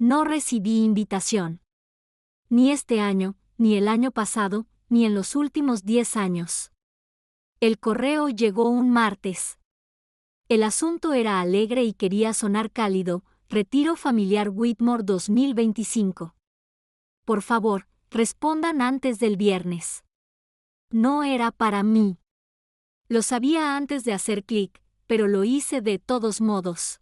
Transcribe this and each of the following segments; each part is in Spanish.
No recibí invitación. Ni este año, ni el año pasado, ni en los últimos 10 años. El correo llegó un martes. El asunto era alegre y quería sonar cálido: Retiro familiar Whitmore 2025. Por favor, respondan antes del viernes. No era para mí. Lo sabía antes de hacer clic, pero lo hice de todos modos.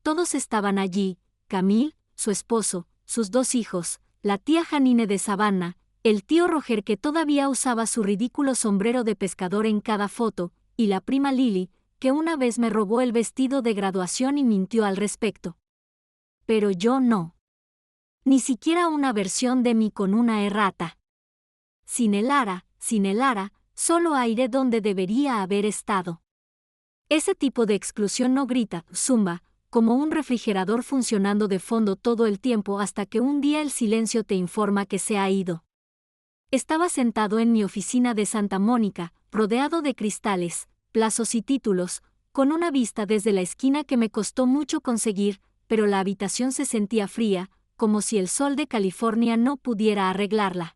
Todos estaban allí: Camille, su esposo, sus 2 hijos, la tía Janine de Savannah, el tío Roger que todavía usaba su ridículo sombrero de pescador en cada foto, y la prima Lily, que una vez me robó el vestido de graduación y mintió al respecto. Pero yo no. Ni siquiera una versión de mí con una errata. Sin el ara, solo aire donde debería haber estado. Ese tipo de exclusión no grita, zumba, como un refrigerador funcionando de fondo todo el tiempo hasta que un día el silencio te informa que se ha ido. Estaba sentado en mi oficina de Santa Mónica, rodeado de cristales, plazos y títulos, con una vista desde la esquina que me costó mucho conseguir, pero la habitación se sentía fría, como si el sol de California no pudiera arreglarla.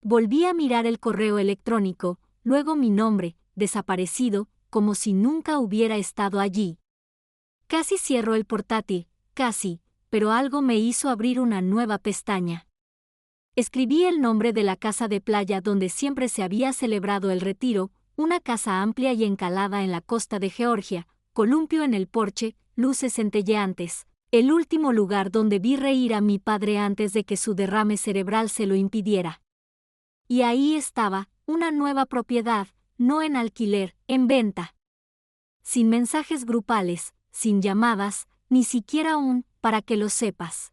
Volví a mirar el correo electrónico, luego mi nombre, desaparecido, como si nunca hubiera estado allí. Casi cierro el portátil, casi, pero algo me hizo abrir una nueva pestaña. Escribí el nombre de la casa de playa donde siempre se había celebrado el retiro, una casa amplia y encalada en la costa de Georgia, columpio en el porche, luces centelleantes, el último lugar donde vi reír a mi padre antes de que su derrame cerebral se lo impidiera. Y ahí estaba, una nueva propiedad, no en alquiler, en venta. Sin mensajes grupales, sin llamadas, ni siquiera para que lo sepas.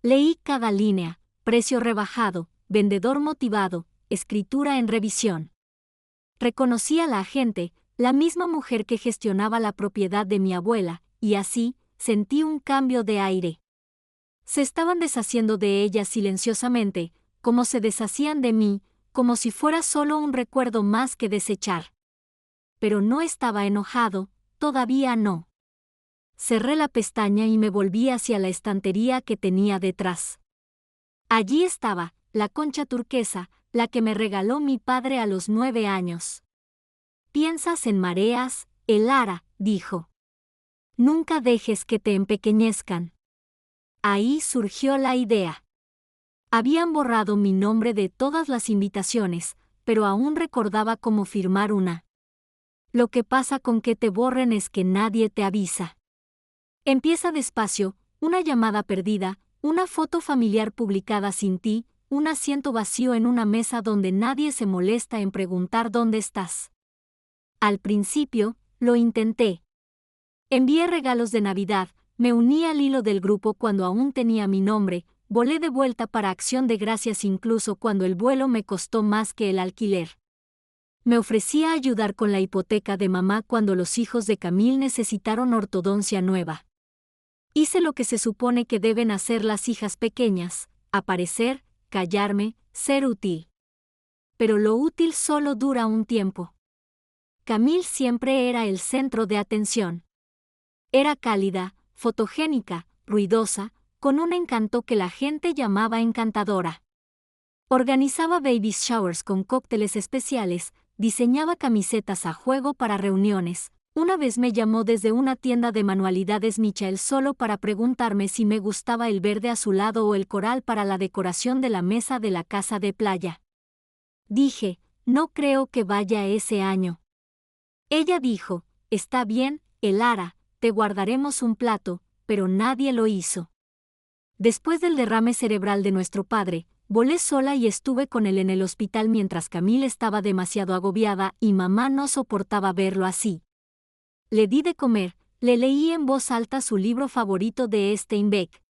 Leí cada línea: precio rebajado, vendedor motivado, escritura en revisión. Reconocí a la agente, la misma mujer que gestionaba la propiedad de mi abuela, y así, sentí un cambio de aire. Se estaban deshaciendo de ella silenciosamente, como se deshacían de mí, como si fuera solo un recuerdo más que desechar. Pero no estaba enojado, todavía no. Cerré la pestaña y me volví hacia la estantería que tenía detrás. Allí estaba, la concha turquesa, la que me regaló mi padre a los 9 años. «Piensas en mareas, el ara», dijo. «Nunca dejes que te empequeñezcan». Ahí surgió la idea. Habían borrado mi nombre de todas las invitaciones, pero aún recordaba cómo firmar una. Lo que pasa con que te borren es que nadie te avisa. Empieza despacio: una llamada perdida, una foto familiar publicada sin ti, un asiento vacío en una mesa donde nadie se molesta en preguntar dónde estás. Al principio, lo intenté. Envié regalos de Navidad, me uní al hilo del grupo cuando aún tenía mi nombre, volé de vuelta para Acción de Gracias incluso cuando el vuelo me costó más que el alquiler. Me ofrecí a ayudar con la hipoteca de mamá cuando los hijos de Camille necesitaron ortodoncia nueva. Hice lo que se supone que deben hacer las hijas pequeñas: aparecer, callarme, ser útil. Pero lo útil solo dura un tiempo. Camille siempre era el centro de atención. Era cálida, fotogénica, ruidosa, con un encanto que la gente llamaba encantadora. Organizaba baby showers con cócteles especiales, diseñaba camisetas a juego para reuniones. Una vez me llamó desde una tienda de manualidades Michael solo para preguntarme si me gustaba el verde azulado o el coral para la decoración de la mesa de la casa de playa. Dije: «No creo que vaya ese año». Ella dijo: «Está bien, Elara, te guardaremos un plato», pero nadie lo hizo. Después del derrame cerebral de nuestro padre, volé sola y estuve con él en el hospital mientras Camille estaba demasiado agobiada y mamá no soportaba verlo así. Le di de comer, le leí en voz alta su libro favorito de Steinbeck.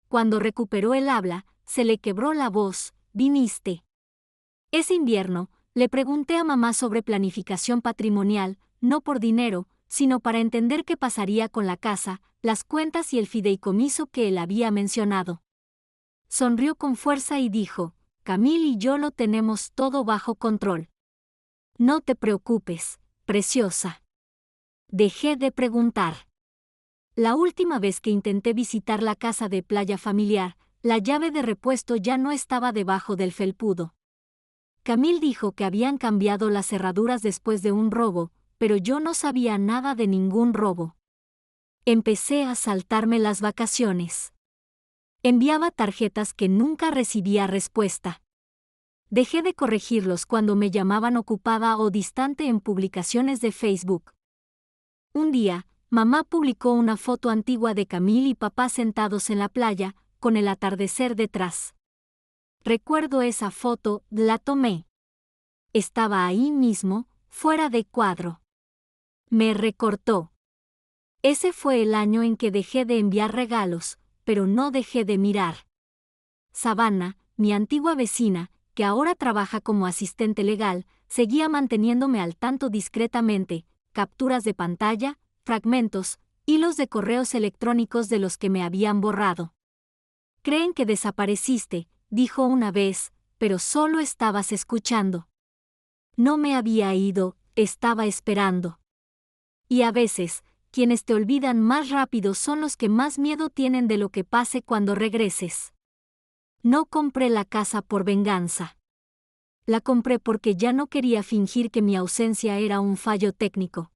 Cuando recuperó el habla, se le quebró la voz: «¿Viniste?» Ese invierno, le pregunté a mamá sobre planificación patrimonial, no por dinero, sino para entender qué pasaría con la casa, las cuentas y el fideicomiso que él había mencionado. Sonrió con fuerza y dijo: «Camille y yo lo tenemos todo bajo control. No te preocupes, preciosa». Dejé de preguntar. La última vez que intenté visitar la casa de playa familiar, la llave de repuesto ya no estaba debajo del felpudo. Camille dijo que habían cambiado las cerraduras después de un robo, pero yo no sabía nada de ningún robo. Empecé a saltarme las vacaciones. Enviaba tarjetas que nunca recibía respuesta. Dejé de corregirlos cuando me llamaban ocupada o distante en publicaciones de Facebook. Un día, mamá publicó una foto antigua de Camille y papá sentados en la playa, con el atardecer detrás. Recuerdo esa foto, la tomé. Estaba ahí mismo, fuera de cuadro. Me recortó. Ese fue el año en que dejé de enviar regalos, pero no dejé de mirar. Savannah, mi antigua vecina, que ahora trabaja como asistente legal, seguía manteniéndome al tanto discretamente, capturas de pantalla, fragmentos, hilos de correos electrónicos de los que me habían borrado. Creen que desapareciste, dijo una vez, pero solo estabas escuchando. No me había ido, estaba esperando. Y a veces, quienes te olvidan más rápido son los que más miedo tienen de lo que pase cuando regreses. No compré la casa por venganza. La compré porque ya no quería fingir que mi ausencia era un fallo técnico.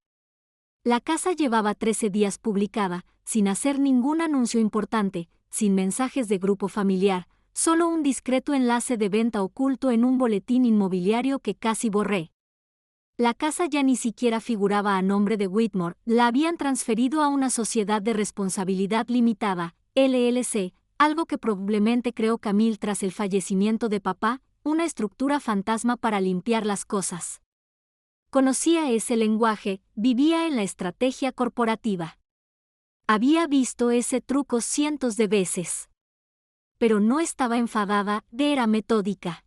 La casa llevaba 13 días publicada, sin hacer ningún anuncio importante, sin mensajes de grupo familiar, solo un discreto enlace de venta oculto en un boletín inmobiliario que casi borré. La casa ya ni siquiera figuraba a nombre de Whitmore, la habían transferido a una sociedad de responsabilidad limitada, LLC, algo que probablemente creó Camille tras el fallecimiento de papá, una estructura fantasma para limpiar las cosas. Conocía ese lenguaje, vivía en la estrategia corporativa. Había visto ese truco cientos de veces. Pero no estaba enfadada, era metódica.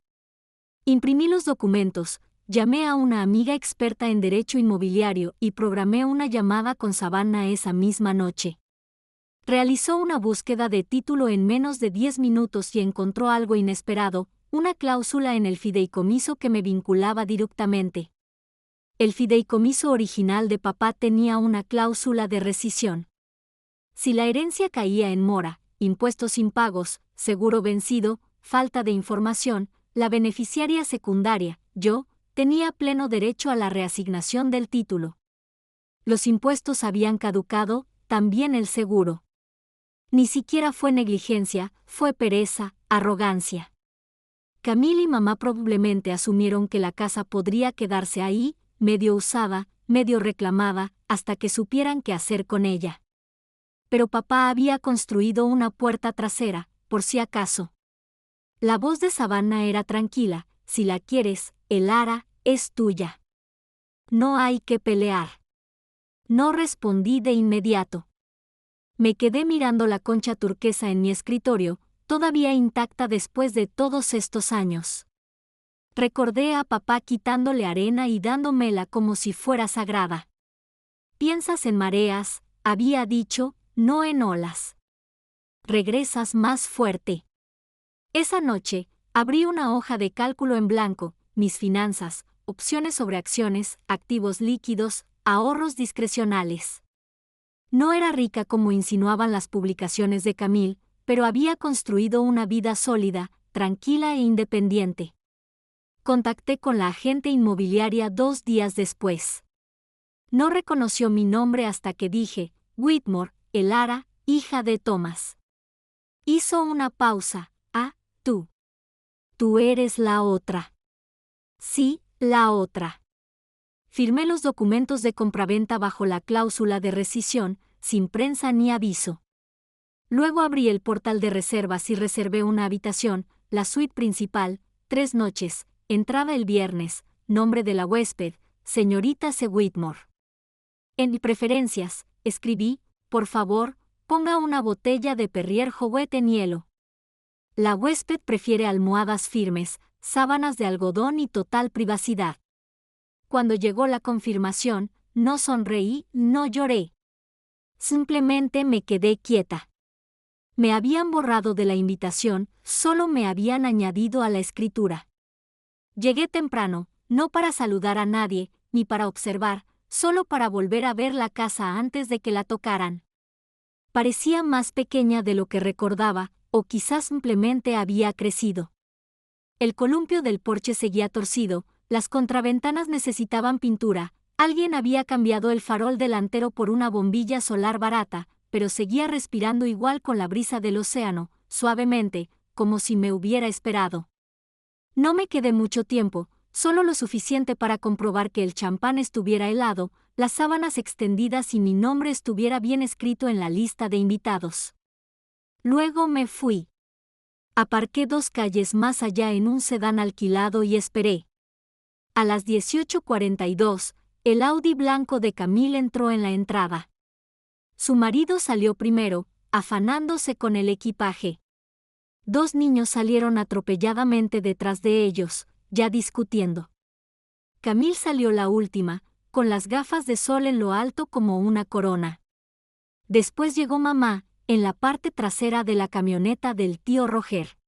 Imprimí los documentos, llamé a una amiga experta en derecho inmobiliario y programé una llamada con Savannah esa misma noche. Realizó una búsqueda de título en menos de 10 minutos y encontró algo inesperado, una cláusula en el fideicomiso que me vinculaba directamente. El fideicomiso original de papá tenía una cláusula de rescisión. Si la herencia caía en mora, impuestos impagos, seguro vencido, falta de información, la beneficiaria secundaria, yo, tenía pleno derecho a la reasignación del título. Los impuestos habían caducado, también el seguro. Ni siquiera fue negligencia, fue pereza, arrogancia. Camille y mamá probablemente asumieron que la casa podría quedarse ahí, medio usada, medio reclamada, hasta que supieran qué hacer con ella. Pero papá había construido una puerta trasera, por si acaso. La voz de Savannah era tranquila: si la quieres, el ara es tuya. No hay que pelear. No respondí de inmediato. Me quedé mirando la concha turquesa en mi escritorio, todavía intacta después de todos estos años. Recordé a papá quitándole arena y dándomela como si fuera sagrada. Piensas en mareas, había dicho, no en olas. Regresas más fuerte. Esa noche, abrí una hoja de cálculo en blanco, mis finanzas, opciones sobre acciones, activos líquidos, ahorros discrecionales. No era rica como insinuaban las publicaciones de Camille, pero había construido una vida sólida, tranquila e independiente. Contacté con la agente inmobiliaria 2 días después. No reconoció mi nombre hasta que dije, Whitmore, el ara, hija de Thomas. Hizo una pausa. Ah, tú. Tú eres la otra. Sí, la otra. Firmé los documentos de compraventa bajo la cláusula de rescisión, sin prensa ni aviso. Luego abrí el portal de reservas y reservé una habitación, la suite principal, 3 noches, entrada el viernes, nombre de la huésped, señorita C. Whitmore. En mis preferencias, escribí, por favor, ponga una botella de Perrier Jouet en hielo. La huésped prefiere almohadas firmes, sábanas de algodón y total privacidad. Cuando llegó la confirmación, no sonreí, no lloré. Simplemente me quedé quieta. Me habían borrado de la invitación, solo me habían añadido a la escritura. Llegué temprano, no para saludar a nadie, ni para observar, solo para volver a ver la casa antes de que la tocaran. Parecía más pequeña de lo que recordaba, o quizás simplemente había crecido. El columpio del porche seguía torcido, las contraventanas necesitaban pintura, alguien había cambiado el farol delantero por una bombilla solar barata, pero seguía respirando igual con la brisa del océano, suavemente, como si me hubiera esperado. No me quedé mucho tiempo, solo lo suficiente para comprobar que el champán estuviera helado, las sábanas extendidas y mi nombre estuviera bien escrito en la lista de invitados. Luego me fui. Aparqué 2 calles más allá en un sedán alquilado y esperé. A las 18:42, el Audi blanco de Camille entró en la entrada. Su marido salió primero, afanándose con el equipaje. 2 niños salieron atropelladamente detrás de ellos, ya discutiendo. Camille salió la última, con las gafas de sol en lo alto como una corona. Después llegó mamá, en la parte trasera de la camioneta del tío Roger.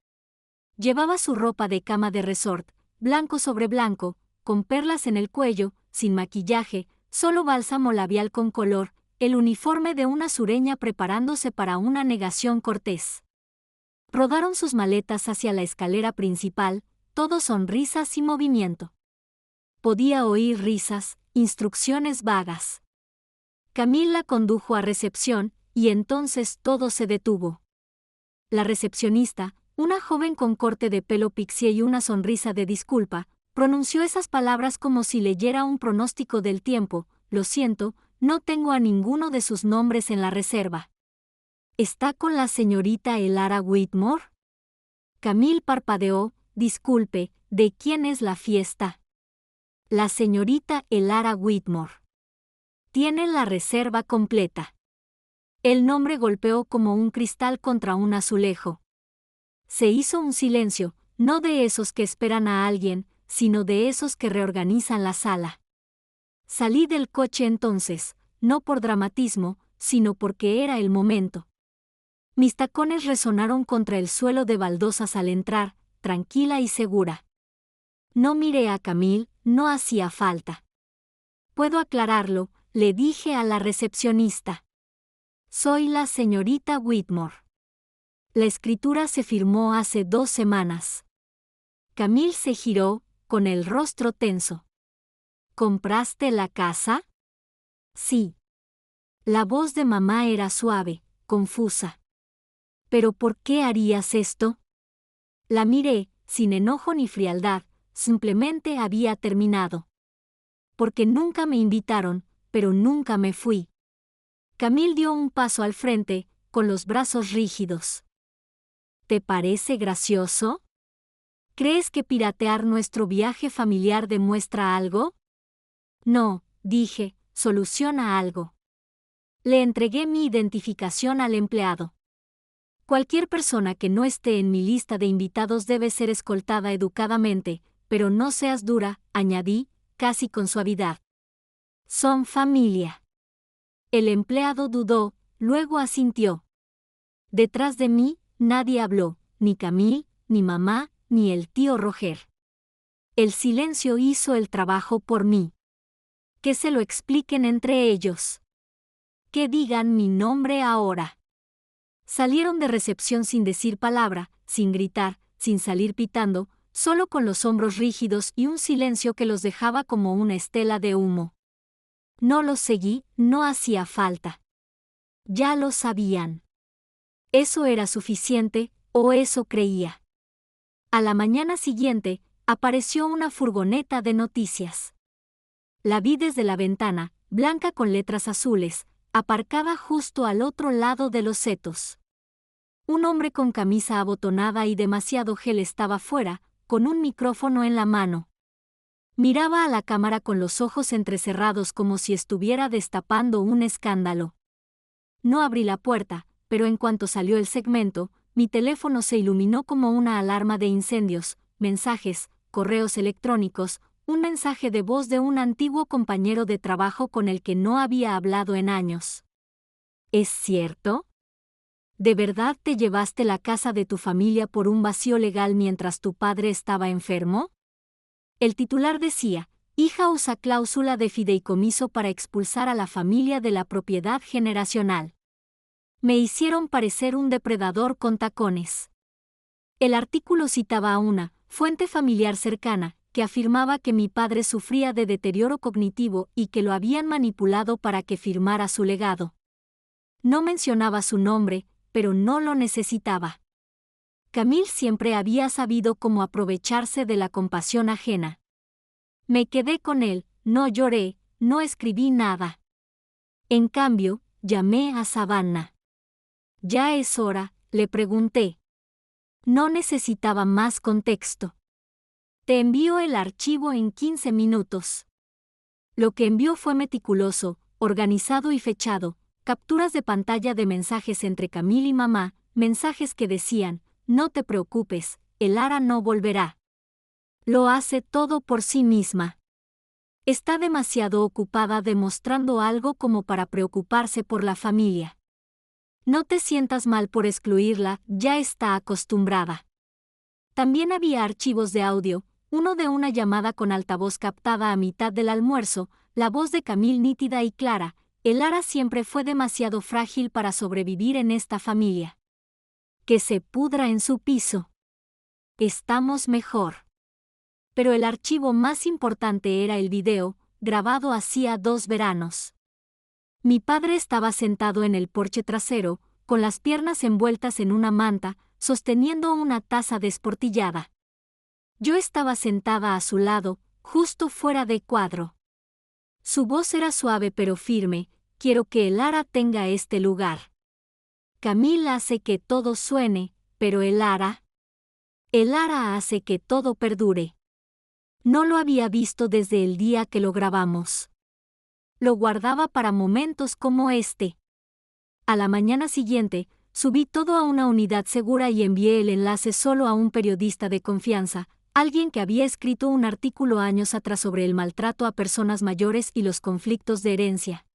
Llevaba su ropa de cama de resort, blanco sobre blanco, con perlas en el cuello, sin maquillaje, solo bálsamo labial con color, el uniforme de una sureña preparándose para una negación cortés. Rodaron sus maletas hacia la escalera principal, todo sonrisas y movimiento. Podía oír risas, instrucciones vagas. Camille la condujo a recepción, y entonces todo se detuvo. La recepcionista, una joven con corte de pelo pixie y una sonrisa de disculpa, pronunció esas palabras como si leyera un pronóstico del tiempo. Lo siento, no tengo a ninguno de sus nombres en la reserva. ¿Está con la señorita Elara Whitmore? Camille parpadeó. Disculpe, ¿de quién es la fiesta? La señorita Elara Whitmore. Tiene la reserva completa. El nombre golpeó como un cristal contra un azulejo. Se hizo un silencio, no de esos que esperan a alguien, sino de esos que reorganizan la sala. Salí del coche entonces, no por dramatismo, sino porque era el momento. Mis tacones resonaron contra el suelo de baldosas al entrar, tranquila y segura. No miré a Camille, no hacía falta. Puedo aclararlo, le dije a la recepcionista. Soy la señorita Whitmore. La escritura se firmó hace 2 semanas. Camille se giró, con el rostro tenso. ¿Compraste la casa? Sí. La voz de mamá era suave, confusa. ¿Pero por qué harías esto? La miré, sin enojo ni frialdad, simplemente había terminado. Porque nunca me invitaron, pero nunca me fui. Camille dio un paso al frente, con los brazos rígidos. ¿Te parece gracioso? ¿Crees que piratear nuestro viaje familiar demuestra algo? No, dije, soluciona algo. Le entregué mi identificación al empleado. Cualquier persona que no esté en mi lista de invitados debe ser escoltada educadamente, pero no seas dura, añadí, casi con suavidad. Son familia. El empleado dudó, luego asintió. Detrás de mí, nadie habló, ni Camille, ni mamá, ni el tío Roger. El silencio hizo el trabajo por mí. Que se lo expliquen entre ellos. Que digan mi nombre ahora. Salieron de recepción sin decir palabra, sin gritar, sin salir pitando, solo con los hombros rígidos y un silencio que los dejaba como una estela de humo. No los seguí, no hacía falta. Ya lo sabían. Eso era suficiente, o eso creía. A la mañana siguiente, apareció una furgoneta de noticias. La vi desde la ventana, blanca con letras azules, aparcada justo al otro lado de los setos. Un hombre con camisa abotonada y demasiado gel estaba fuera, con un micrófono en la mano. Miraba a la cámara con los ojos entrecerrados como si estuviera destapando un escándalo. No abrí la puerta, pero en cuanto salió el segmento, mi teléfono se iluminó como una alarma de incendios, mensajes, correos electrónicos, un mensaje de voz de un antiguo compañero de trabajo con el que no había hablado en años. ¿Es cierto? ¿De verdad te llevaste la casa de tu familia por un vacío legal mientras tu padre estaba enfermo? El titular decía, hija usa cláusula de fideicomiso para expulsar a la familia de la propiedad generacional. Me hicieron parecer un depredador con tacones. El artículo citaba a una fuente familiar cercana, que afirmaba que mi padre sufría de deterioro cognitivo y que lo habían manipulado para que firmara su legado. No mencionaba su nombre, pero no lo necesitaba. Camille siempre había sabido cómo aprovecharse de la compasión ajena. Me quedé con él, no lloré, no escribí nada. En cambio, llamé a Savannah. «¿Ya es hora?», le pregunté. No necesitaba más contexto. «Te envío el archivo en 15 minutos». Lo que envió fue meticuloso, organizado y fechado, capturas de pantalla de mensajes entre Camille y mamá, mensajes que decían: «No te preocupes, Elara no volverá. Lo hace todo por sí misma. Está demasiado ocupada demostrando algo como para preocuparse por la familia. No te sientas mal por excluirla, ya está acostumbrada». También había archivos de audio, uno de una llamada con altavoz captada a mitad del almuerzo, la voz de Camille nítida y clara: «Elara siempre fue demasiado frágil para sobrevivir en esta familia. Que se pudra en su piso. Estamos mejor». Pero el archivo más importante era el video, grabado hacía 2 veranos. Mi padre estaba sentado en el porche trasero, con las piernas envueltas en una manta, sosteniendo una taza desportillada. Yo estaba sentada a su lado, justo fuera de cuadro. Su voz era suave pero firme: «Quiero que Elara tenga este lugar. Camille hace que todo suene, pero Elara hace que todo perdure». No lo había visto desde el día que lo grabamos. Lo guardaba para momentos como este. A la mañana siguiente, subí todo a una unidad segura y envié el enlace solo a un periodista de confianza, alguien que había escrito un artículo años atrás sobre el maltrato a personas mayores y los conflictos de herencia.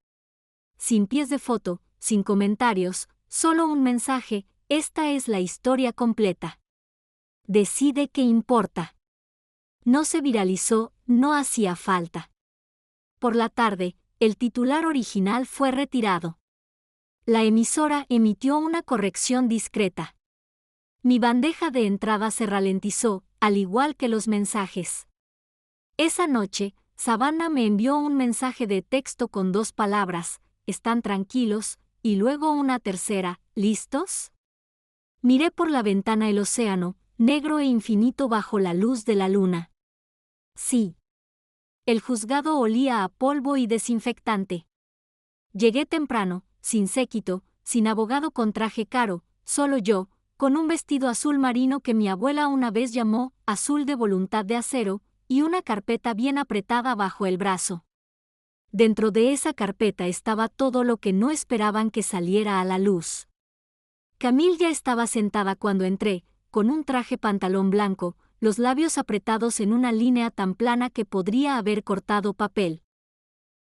Sin pies de foto, sin comentarios, solo un mensaje: «Esta es la historia completa. Decide qué importa». No se viralizó, no hacía falta. Por la tarde, el titular original fue retirado. La emisora emitió una corrección discreta. Mi bandeja de entrada se ralentizó, al igual que los mensajes. Esa noche, Savannah me envió un mensaje de texto con 2 palabras: «Están tranquilos», y luego una tercera: «¿Listos?». Miré por la ventana el océano, negro e infinito bajo la luz de la luna. Sí. El juzgado olía a polvo y desinfectante. Llegué temprano, sin séquito, sin abogado con traje caro, solo yo, con un vestido azul marino que mi abuela una vez llamó «azul de voluntad de acero», y una carpeta bien apretada bajo el brazo. Dentro de esa carpeta estaba todo lo que no esperaban que saliera a la luz. Camille ya estaba sentada cuando entré, con un traje pantalón blanco, los labios apretados en una línea tan plana que podría haber cortado papel.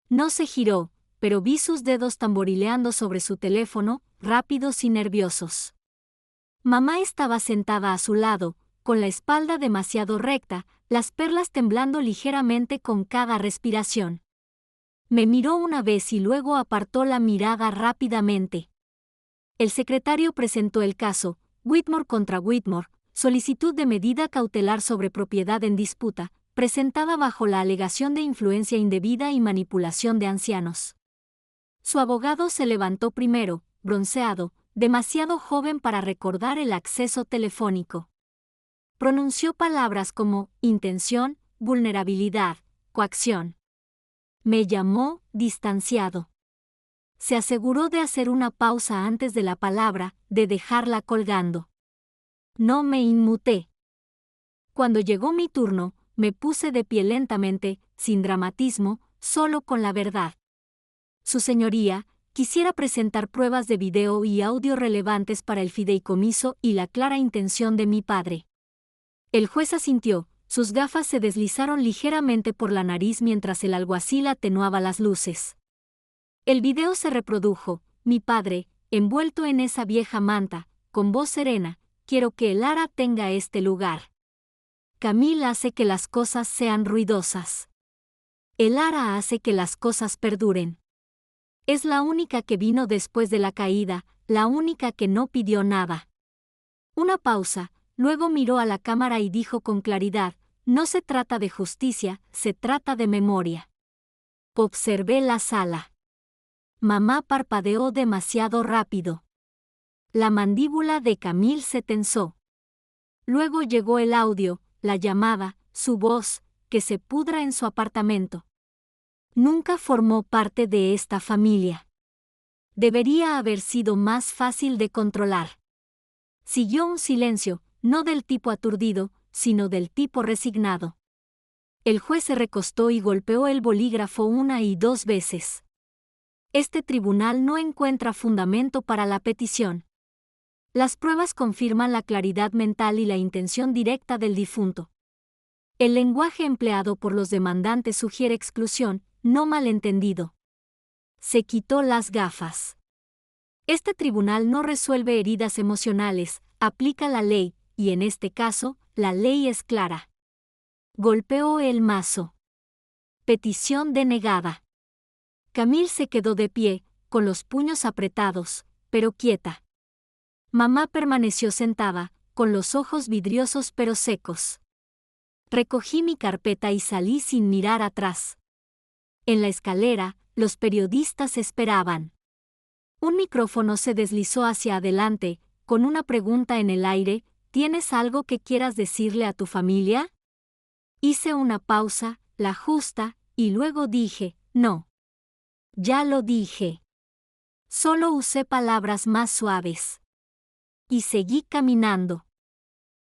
No se giró, pero vi sus dedos tamborileando sobre su teléfono, rápidos y nerviosos. Mamá estaba sentada a su lado, con la espalda demasiado recta, las perlas temblando ligeramente con cada respiración. Me miró una vez y luego apartó la mirada rápidamente. El secretario presentó el caso: Whitmore contra Whitmore, solicitud de medida cautelar sobre propiedad en disputa, presentada bajo la alegación de influencia indebida y manipulación de ancianos. Su abogado se levantó primero, bronceado, demasiado joven para recordar el acceso telefónico. Pronunció palabras como intención, vulnerabilidad, coacción. Me llamó distanciado. Se aseguró de hacer una pausa antes de la palabra, de dejarla colgando. No me inmuté. Cuando llegó mi turno, me puse de pie lentamente, sin dramatismo, solo con la verdad. Su señoría, quisiera presentar pruebas de video y audio relevantes para el fideicomiso y la clara intención de mi padre. El juez asintió, sus gafas se deslizaron ligeramente por la nariz mientras el alguacil atenuaba las luces. El video se reprodujo, mi padre, envuelto en esa vieja manta, con voz serena: «Quiero que Elara tenga este lugar. Camille hace que las cosas sean ruidosas. Elara hace que las cosas perduren. Es la única que vino después de la caída, la única que no pidió nada. Una pausa, luego miró a la cámara y dijo con claridad: no se trata de justicia, se trata de memoria. Observé la sala. Mamá parpadeó demasiado rápido. La mandíbula de Camille se tensó. Luego llegó el audio, la llamada, su voz, que se pudra en su apartamento. Nunca formó parte de esta familia. Debería haber sido más fácil de controlar. Siguió un silencio, no del tipo aturdido, sino del tipo resignado. El juez se recostó y golpeó el bolígrafo 1 y 2 veces. Este tribunal no encuentra fundamento para la petición. Las pruebas confirman la claridad mental y la intención directa del difunto. El lenguaje empleado por los demandantes sugiere exclusión, no malentendido. Se quitó las gafas. Este tribunal no resuelve heridas emocionales, aplica la ley, y en este caso, la ley es clara. Golpeó el mazo. Petición denegada. Camille se quedó de pie, con los puños apretados, pero quieta. Mamá permaneció sentada, con los ojos vidriosos pero secos. Recogí mi carpeta y salí sin mirar atrás. En la escalera, los periodistas esperaban. Un micrófono se deslizó hacia adelante, con una pregunta en el aire: ¿tienes algo que quieras decirle a tu familia? Hice una pausa, la justa, y luego dije: no. Ya lo dije. Solo usé palabras más suaves. Y seguí caminando.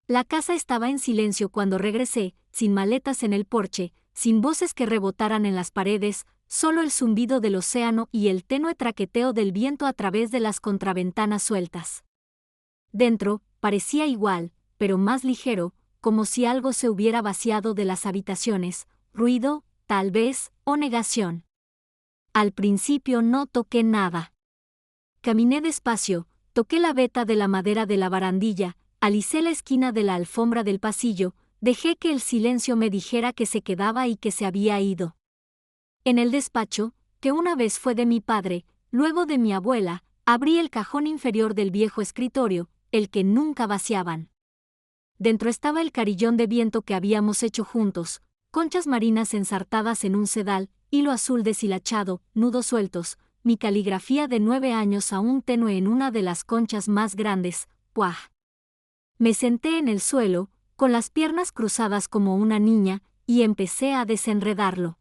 La casa estaba en silencio cuando regresé, sin maletas en el porche, sin voces que rebotaran en las paredes, solo el zumbido del océano y el tenue traqueteo del viento a través de las contraventanas sueltas. Dentro, parecía igual, pero más ligero, como si algo se hubiera vaciado de las habitaciones, ruido, tal vez, o negación. Al principio no toqué nada. Caminé despacio, toqué la veta de la madera de la barandilla, alicé la esquina de la alfombra del pasillo, dejé que el silencio me dijera que se quedaba y que se había ido. En el despacho, que una vez fue de mi padre, luego de mi abuela, abrí el cajón inferior del viejo escritorio, el que nunca vaciaban. Dentro estaba el carillón de viento que habíamos hecho juntos, conchas marinas ensartadas en un sedal, hilo azul deshilachado, nudos sueltos, mi caligrafía de 9 años aún tenue en una de las conchas más grandes, ¡puah! Me senté en el suelo, con las piernas cruzadas como una niña, y empecé a desenredarlo.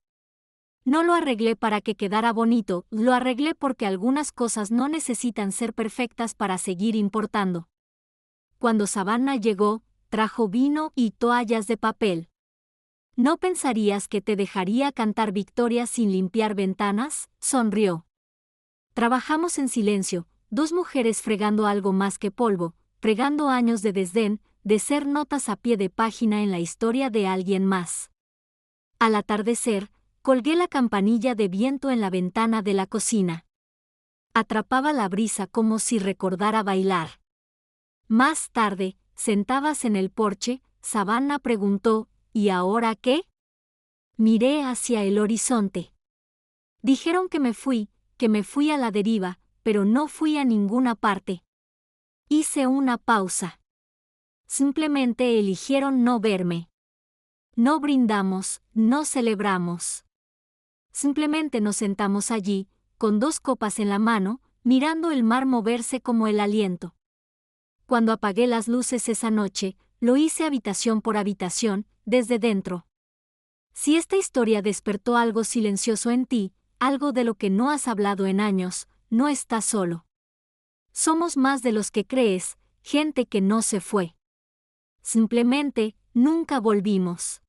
No lo arreglé para que quedara bonito, lo arreglé porque algunas cosas no necesitan ser perfectas para seguir importando. Cuando Savannah llegó, trajo vino y toallas de papel. ¿No pensarías que te dejaría cantar victorias sin limpiar ventanas?, sonrió. Trabajamos en silencio, 2 mujeres fregando algo más que polvo, fregando años de desdén, de ser notas a pie de página en la historia de alguien más. Al atardecer, colgué la campanilla de viento en la ventana de la cocina. Atrapaba la brisa como si recordara bailar. Más tarde, sentadas en el porche, Savannah preguntó: ¿y ahora qué? Miré hacia el horizonte. Dijeron que me fui a la deriva, pero no fui a ninguna parte. Hice una pausa. Simplemente eligieron no verme. No brindamos, no celebramos. Simplemente nos sentamos allí, con 2 copas en la mano, mirando el mar moverse como el aliento. Cuando apagué las luces esa noche, lo hice habitación por habitación, desde dentro. Si esta historia despertó algo silencioso en ti, algo de lo que no has hablado en años, no estás solo. Somos más de los que crees, gente que no se fue. Simplemente, nunca volvimos.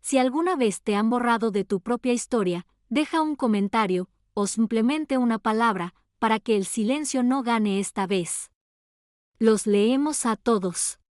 Si alguna vez te han borrado de tu propia historia, deja un comentario, o simplemente una palabra, para que el silencio no gane esta vez. Los leemos a todos.